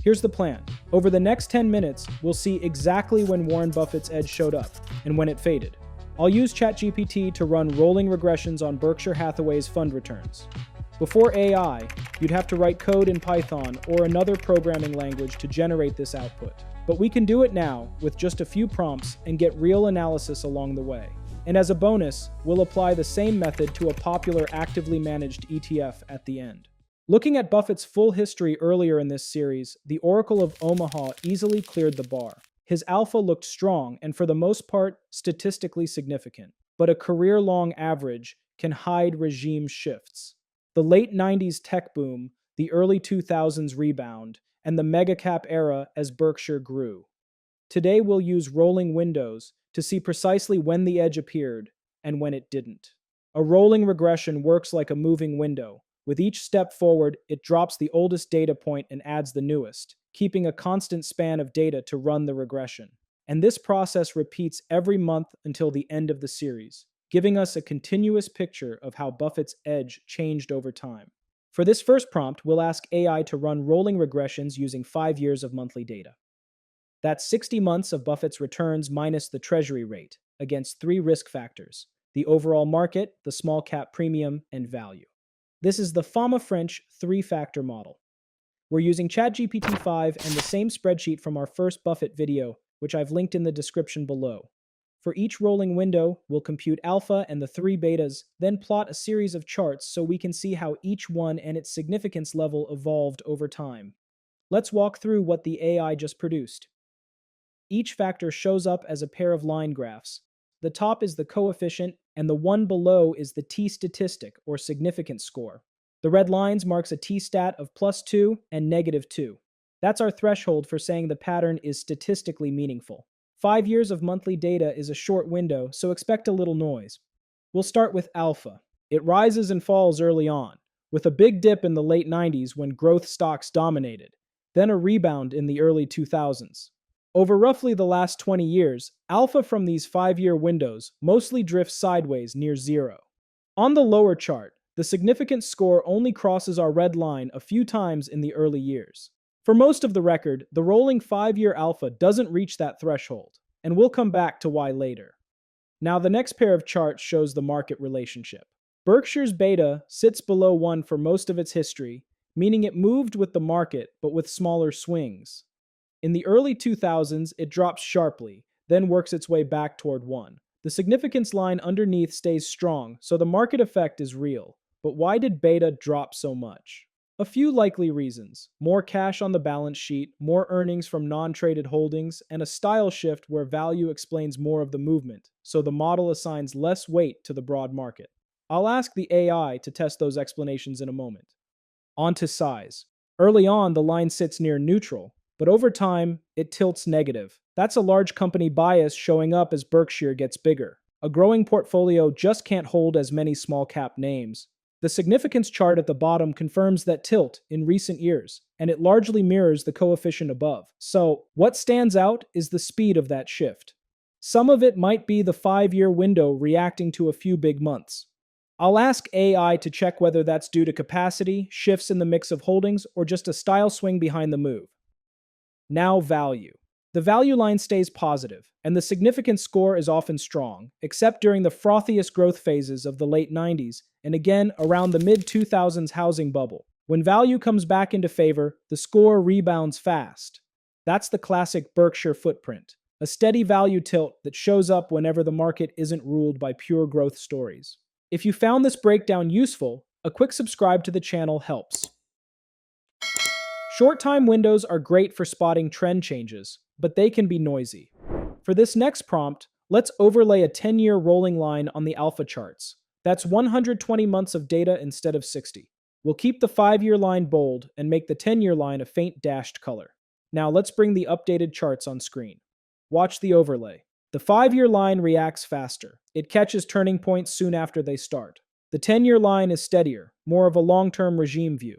Here's the plan. Over the next 10 minutes, we'll see exactly when Warren Buffett's edge showed up and when it faded. I'll use ChatGPT to run rolling regressions on Berkshire Hathaway's fund returns. Before AI, you'd have to write code in Python or another programming language to generate this output. But we can do it now with just a few prompts and get real analysis along the way. And as a bonus, we'll apply the same method to a popular actively managed ETF at the end. Looking at Buffett's full history earlier in this series, the Oracle of Omaha easily cleared the bar. His alpha looked strong and for the most part, statistically significant. But a career-long average can hide regime shifts. The late 90s tech boom, the early 2000s rebound, and the mega-cap era as Berkshire grew. Today we'll use rolling windows to see precisely when the edge appeared and when it didn't. A rolling regression works like a moving window. With each step forward, it drops the oldest data point and adds the newest, keeping a constant span of data to run the regression. And this process repeats every month until the end of the series, giving us a continuous picture of how Buffett's edge changed over time. For this first prompt, we'll ask AI to run rolling regressions using 5 years of monthly data. That's 60 months of Buffett's returns minus the treasury rate, against 3 risk factors: the overall market, the small cap premium, and value. This is the French 3-factor model. We're using ChatGPT 5 and the same spreadsheet from our first Buffett video, which I've linked in the description below. For each rolling window, we'll compute alpha and the 3 betas, then plot a series of charts so we can see how each one and its significance level evolved over time. Let's walk through what the AI just produced. Each factor shows up as a pair of line graphs. The top is the coefficient, and the one below is the t-statistic, or significance score. The red lines marks a t-stat of +2 and -2. That's our threshold for saying the pattern is statistically meaningful. 5 years of monthly data is a short window, so expect a little noise. We'll start with alpha. It rises and falls early on, with a big dip in the late 90s when growth stocks dominated, then a rebound in the early 2000s. Over roughly the last 20 years, alpha from these 5-year windows mostly drifts sideways near zero. On the lower chart, the significance score only crosses our red line a few times in the early years. For most of the record, the rolling 5-year alpha doesn't reach that threshold, and we'll come back to why later. Now the next pair of charts shows the market relationship. Berkshire's beta sits below 1 for most of its history, meaning it moved with the market but with smaller swings. In the early 2000s, it drops sharply, then works its way back toward 1. The significance line underneath stays strong, so the market effect is real. But why did beta drop so much? A few likely reasons: more cash on the balance sheet, more earnings from non-traded holdings, and a style shift where value explains more of the movement, so the model assigns less weight to the broad market. I'll ask the AI to test those explanations in a moment. On to size. Early on, the line sits near neutral, but over time, it tilts negative. That's a large company bias showing up as Berkshire gets bigger. A growing portfolio just can't hold as many small-cap names. The significance chart at the bottom confirms that tilt in recent years, and it largely mirrors the coefficient above. So, what stands out is the speed of that shift. Some of it might be the 5-year window reacting to a few big months. I'll ask AI to check whether that's due to capacity, shifts in the mix of holdings, or just a style swing behind the move. Now value. The value line stays positive, and the significance score is often strong, except during the frothiest growth phases of the late 90s, and again around the mid-2000s housing bubble. When value comes back into favor, the score rebounds fast. That's the classic Berkshire footprint, a steady value tilt that shows up whenever the market isn't ruled by pure growth stories. If you found this breakdown useful, a quick subscribe to the channel helps. Short time windows are great for spotting trend changes, but they can be noisy. For this next prompt, let's overlay a 10-year rolling line on the alpha charts. That's 120 months of data instead of 60. We'll keep the 5-year line bold and make the 10-year line a faint dashed color. Now let's bring the updated charts on screen. Watch the overlay. The 5-year line reacts faster. It catches turning points soon after they start. The 10-year line is steadier, more of a long-term regime view.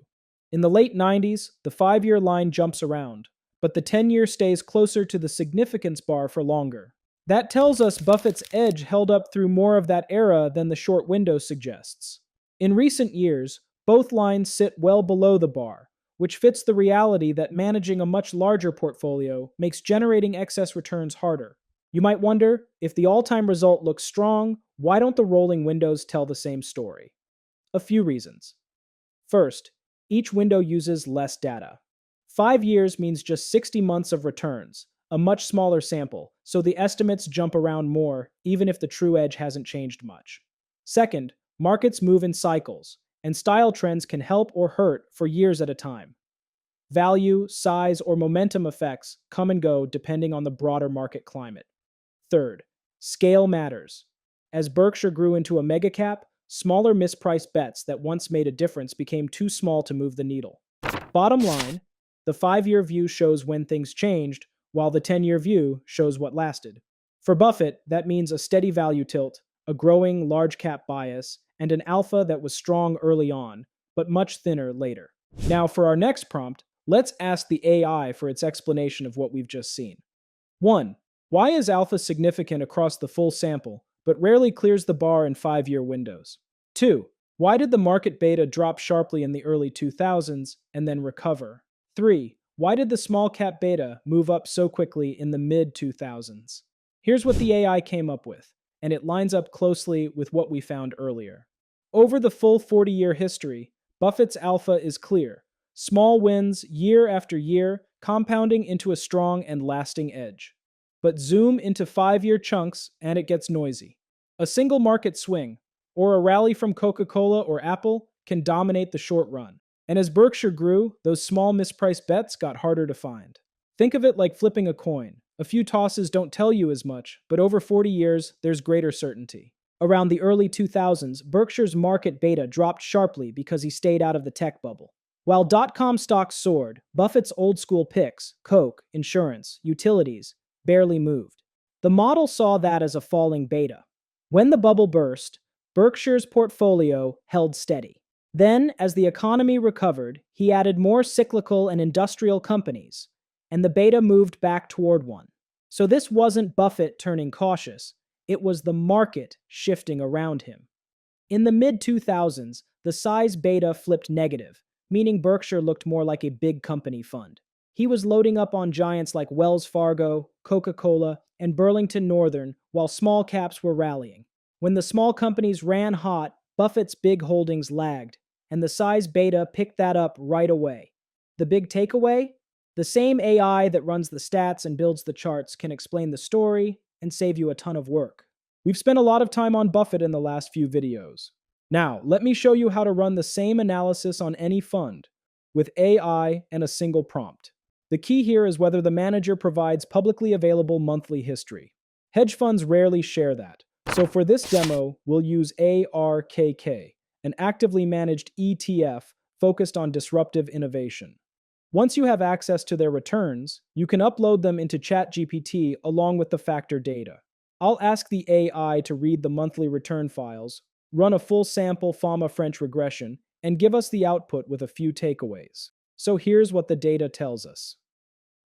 In the late 90s, the 5-year line jumps around, but the 10-year stays closer to the significance bar for longer. That tells us Buffett's edge held up through more of that era than the short window suggests. In recent years, both lines sit well below the bar, which fits the reality that managing a much larger portfolio makes generating excess returns harder. You might wonder, if the all-time result looks strong, why don't the rolling windows tell the same story? A few reasons. First, each window uses less data. 5 years means just 60 months of returns, a much smaller sample, so the estimates jump around more, even if the true edge hasn't changed much. Second, markets move in cycles, and style trends can help or hurt for years at a time. Value, size, or momentum effects come and go depending on the broader market climate. Third, scale matters. As Berkshire grew into a mega cap, smaller mispriced bets that once made a difference became too small to move the needle. Bottom line, the 5-year view shows when things changed, while the 10-year view shows what lasted. For Buffett, that means a steady value tilt, a growing large cap bias, and an alpha that was strong early on, but much thinner later. Now, for our next prompt, let's ask the AI for its explanation of what we've just seen. 1. Why is alpha significant across the full sample, but rarely clears the bar in 5-year windows? 2. Why did the market beta drop sharply in the early 2000s and then recover? 3. Why did the small cap beta move up so quickly in the mid-2000s? Here's what the AI came up with, and it lines up closely with what we found earlier. Over the full 40-year history, Buffett's alpha is clear. Small wins year after year, compounding into a strong and lasting edge. But zoom into 5-year chunks and it gets noisy. A single market swing, or a rally from Coca-Cola or Apple, can dominate the short run. And as Berkshire grew, those small mispriced bets got harder to find. Think of it like flipping a coin. A few tosses don't tell you as much, but over 40 years, there's greater certainty. Around the early 2000s, Berkshire's market beta dropped sharply because he stayed out of the tech bubble. While dot-com stocks soared, Buffett's old-school picks, Coke, insurance, utilities, barely moved. The model saw that as a falling beta. When the bubble burst, Berkshire's portfolio held steady. Then, as the economy recovered, he added more cyclical and industrial companies, and the beta moved back toward 1. So this wasn't Buffett turning cautious, it was the market shifting around him. In the mid-2000s, the size beta flipped negative, meaning Berkshire looked more like a big company fund. He was loading up on giants like Wells Fargo, Coca-Cola, and Burlington Northern, while small caps were rallying. When the small companies ran hot, Buffett's big holdings lagged, and the size beta picked that up right away. The big takeaway? The same AI that runs the stats and builds the charts can explain the story and save you a ton of work. We've spent a lot of time on Buffett in the last few videos. Now, let me show you how to run the same analysis on any fund, with AI and a single prompt. The key here is whether the manager provides publicly available monthly history. Hedge funds rarely share that. So for this demo, we'll use ARKK, an actively managed ETF focused on disruptive innovation. Once you have access to their returns, you can upload them into ChatGPT along with the factor data. I'll ask the AI to read the monthly return files, run a full sample FAMA French regression, and give us the output with a few takeaways. So here's what the data tells us.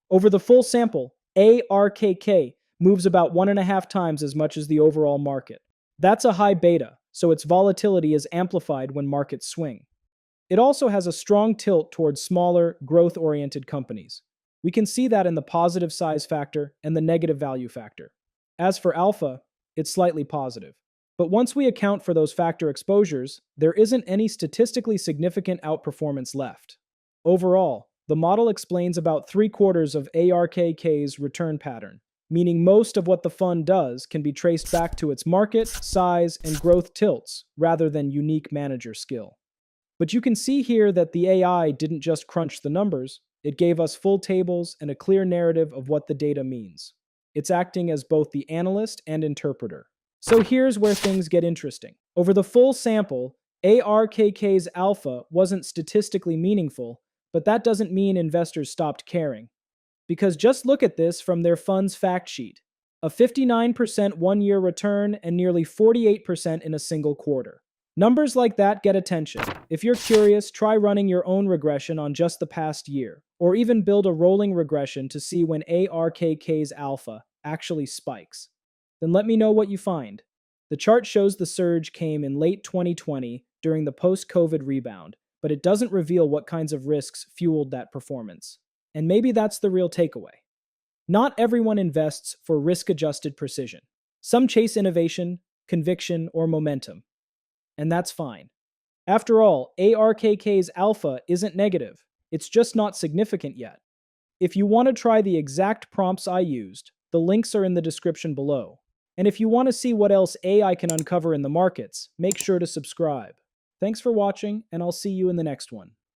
Over the full sample, ARKK moves about 1.5 times as much as the overall market. That's a high beta, so its volatility is amplified when markets swing. It also has a strong tilt towards smaller, growth-oriented companies. We can see that in the positive size factor and the negative value factor. As for alpha, it's slightly positive. But once we account for those factor exposures, there isn't any statistically significant outperformance left. Overall, the model explains about 3/4 of ARKK's return pattern, meaning most of what the fund does can be traced back to its market, size, and growth tilts, rather than unique manager skill. But you can see here that the AI didn't just crunch the numbers, it gave us full tables and a clear narrative of what the data means. It's acting as both the analyst and interpreter. So here's where things get interesting. Over the full sample, ARKK's alpha wasn't statistically meaningful, but that doesn't mean investors stopped caring. Because just look at this from their fund's fact sheet. A 59% one-year return and nearly 48% in a single quarter. Numbers like that get attention. If you're curious, try running your own regression on just the past year, or even build a rolling regression to see when ARKK's alpha actually spikes. Then let me know what you find. The chart shows the surge came in late 2020 during the post-COVID rebound, but it doesn't reveal what kinds of risks fueled that performance. And maybe that's the real takeaway. Not everyone invests for risk-adjusted precision. Some chase innovation, conviction, or momentum. And that's fine. After all, ARKK's alpha isn't negative. It's just not significant yet. If you want to try the exact prompts I used, the links are in the description below. And if you want to see what else AI can uncover in the markets, make sure to subscribe. Thanks for watching, and I'll see you in the next one.